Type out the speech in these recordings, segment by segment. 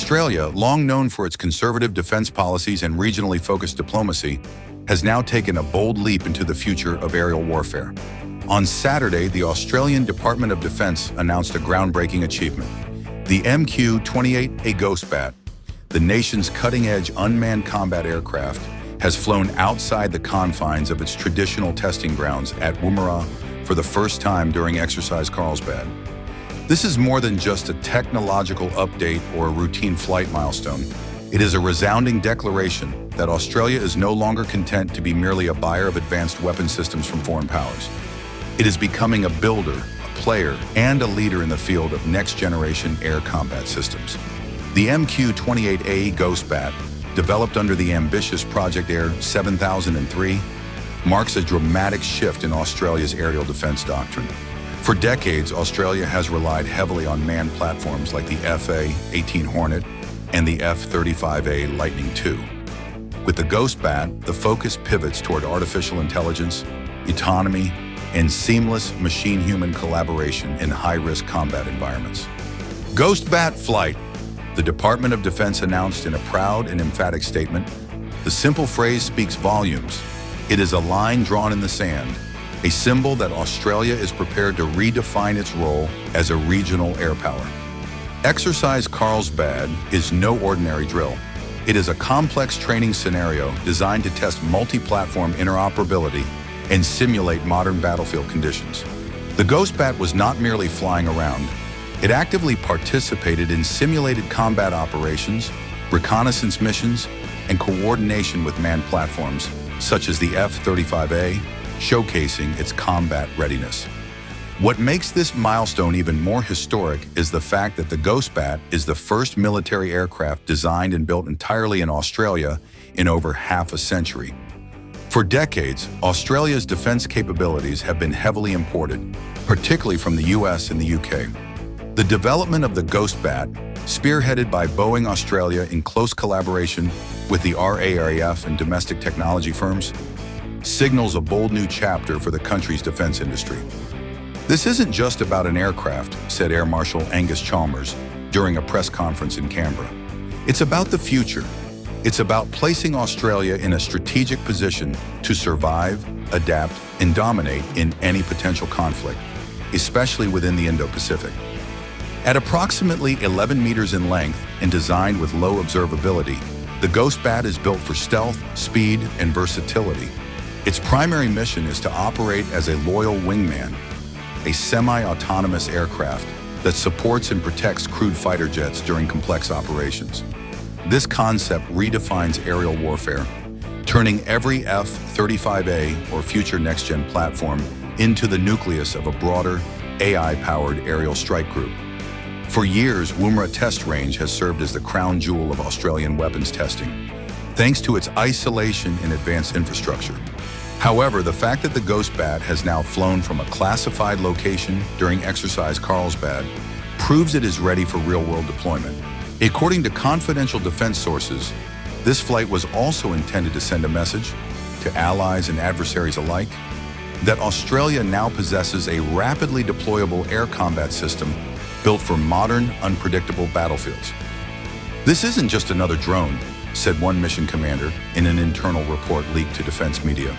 Australia, long known for its conservative defense policies and regionally focused diplomacy, has now taken a bold leap into the future of aerial warfare. On Saturday, the Australian Department of Defence announced a groundbreaking achievement. The MQ-28A Ghost Bat, the nation's cutting-edge unmanned combat aircraft, has flown outside the confines of its traditional testing grounds at Woomera for the first time during Exercise Carlsbad. This is more than just a technological update or a routine flight milestone. It is a resounding declaration that Australia is no longer content to be merely a buyer of advanced weapon systems from foreign powers. It is becoming a builder, a player, and a leader in the field of next-generation air combat systems. The MQ-28A Ghost Bat, developed under the ambitious Project Air 7003, marks a dramatic shift in Australia's aerial defence doctrine. For decades, Australia has relied heavily on manned platforms like the F/A-18 Hornet and the F-35A Lightning II. With the Ghost Bat, the focus pivots toward artificial intelligence, autonomy, and seamless machine-human collaboration in high-risk combat environments. Ghost Bat flight, the Department of Defense announced in a proud and emphatic statement. The simple phrase speaks volumes. It is a line drawn in the sand, a symbol that Australia is prepared to redefine its role as a regional air power. Exercise Carlsbad is no ordinary drill. It is a complex training scenario designed to test multi-platform interoperability and simulate modern battlefield conditions. The Ghost Bat was not merely flying around. It actively participated in simulated combat operations, reconnaissance missions, and coordination with manned platforms, such as the F-35A, showcasing its combat readiness. What makes this milestone even more historic is the fact that the Ghost Bat is the first military aircraft designed and built entirely in Australia in over half a century. For decades, Australia's defense capabilities have been heavily imported, particularly from the US and the UK. The development of the Ghost Bat, spearheaded by Boeing Australia in close collaboration with the RAAF and domestic technology firms, signals a bold new chapter for the country's defense industry. This isn't just about an aircraft, said Air Marshal Angus Chalmers during a press conference in Canberra. It's about the future. It's about placing Australia in a strategic position to survive, adapt, and dominate in any potential conflict, especially within the Indo-Pacific. At approximately 11 meters in length and designed with low observability, the Ghost Bat is built for stealth, speed, and versatility. Its primary mission is to operate as a loyal wingman, a semi-autonomous aircraft that supports and protects crewed fighter jets during complex operations. This concept redefines aerial warfare, turning every F-35A or future next-gen platform into the nucleus of a broader, AI-powered aerial strike group. For years, Woomera Test Range has served as the crown jewel of Australian weapons testing, thanks to its isolation and advanced infrastructure. However, the fact that the Ghost Bat has now flown from a classified location during Exercise Carlsbad proves it is ready for real-world deployment. According to confidential defense sources, this flight was also intended to send a message to allies and adversaries alike that Australia now possesses a rapidly deployable air combat system built for modern, unpredictable battlefields. This isn't just another drone, said one mission commander in an internal report leaked to defense media.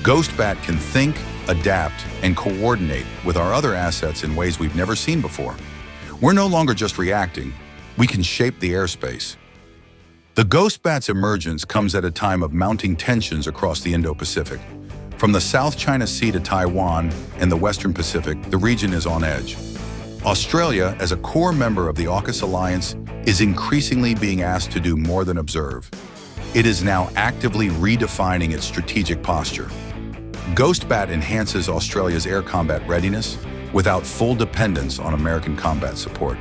Ghost Bat can think, adapt, and coordinate with our other assets in ways we've never seen before. We're no longer just reacting, we can shape the airspace. The Ghost Bat's emergence comes at a time of mounting tensions across the Indo-Pacific. From the South China Sea to Taiwan and the Western Pacific, the region is on edge. Australia, as a core member of the AUKUS alliance, is increasingly being asked to do more than observe. It is now actively redefining its strategic posture. Ghost Bat enhances Australia's air combat readiness without full dependence on American combat support.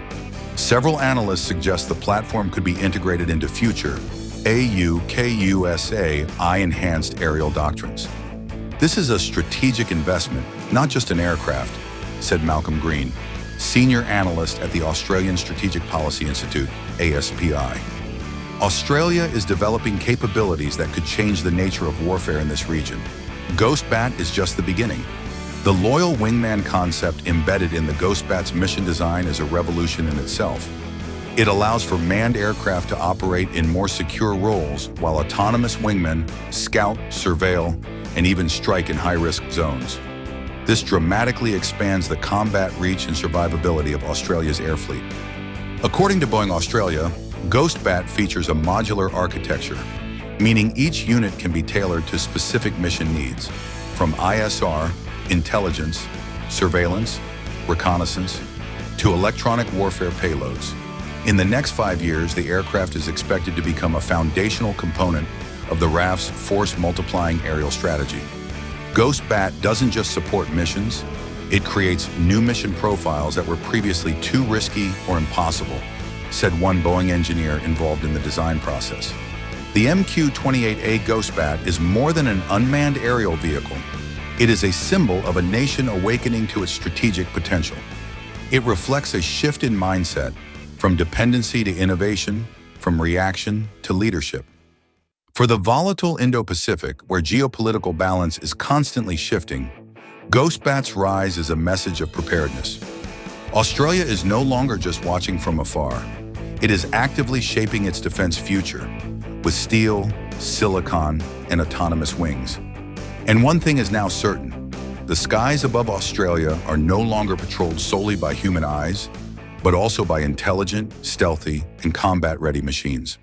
Several analysts suggest the platform could be integrated into future AUKUSA enhanced aerial doctrines. This is a strategic investment, not just an aircraft, said Malcolm Green, senior analyst at the Australian Strategic Policy Institute, ASPI. Australia is developing capabilities that could change the nature of warfare in this region. Ghost Bat is just the beginning. The loyal wingman concept embedded in the Ghost Bat's mission design is a revolution in itself. It allows for manned aircraft to operate in more secure roles, while autonomous wingmen scout, surveil, and even strike in high-risk zones. This dramatically expands the combat reach and survivability of Australia's air fleet. According to Boeing Australia, Ghost Bat features a modular architecture, meaning each unit can be tailored to specific mission needs, from ISR, intelligence, surveillance, reconnaissance, to electronic warfare payloads. In the next 5 years, the aircraft is expected to become a foundational component of the RAF's force-multiplying aerial strategy. Ghost Bat doesn't just support missions, it creates new mission profiles that were previously too risky or impossible, said one Boeing engineer involved in the design process. The MQ-28A Ghost Bat is more than an unmanned aerial vehicle. It is a symbol of a nation awakening to its strategic potential. It reflects a shift in mindset, from dependency to innovation, from reaction to leadership. For the volatile Indo-Pacific, where geopolitical balance is constantly shifting, Ghost Bat's rise is a message of preparedness. Australia is no longer just watching from afar. It is actively shaping its defense future, with steel, silicon, and autonomous wings. And one thing is now certain: the skies above Australia are no longer patrolled solely by human eyes, but also by intelligent, stealthy, and combat-ready machines.